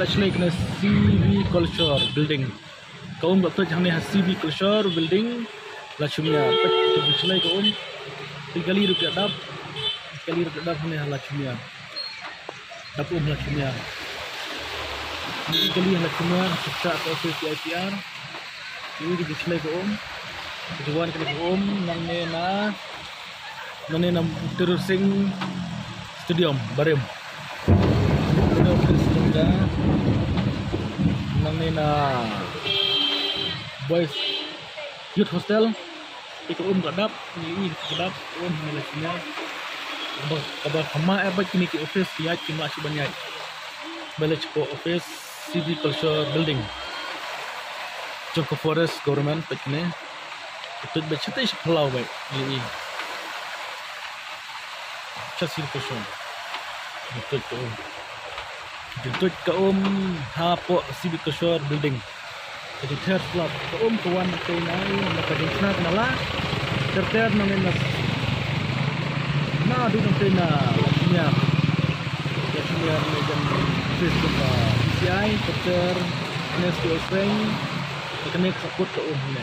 Lashly kena CV Culture Building. Kaum doktor jangan ni CV Culture Building Lachumia. Lashly kaum 3 kali rupiah dap. Kali rupiah dap ni Lachumia. Dap Lachumia. Ini kali Lachumia kita ke office IPR. Ini di Lashly kaum. Tujuan kena kaum nang na Terusing Stadium Barim. Ini office kita nang Boys Youth Hostel. Iko kadap ni kadap Malaysia. Kabar kama apa kini ke office ya cuma si banyak. Balik ko office CV Culture Building. Joko Forest Government pekne. Itu becete is pulau baik ini. Chasir kosom. Itu kaum hapo CV Culture Building. Jadi third floor kaum kawan tenai maka dinsna kenala. Terter namanya na di tena Lachumia medan Facebook PCI terter next to spring connect support kaum ni.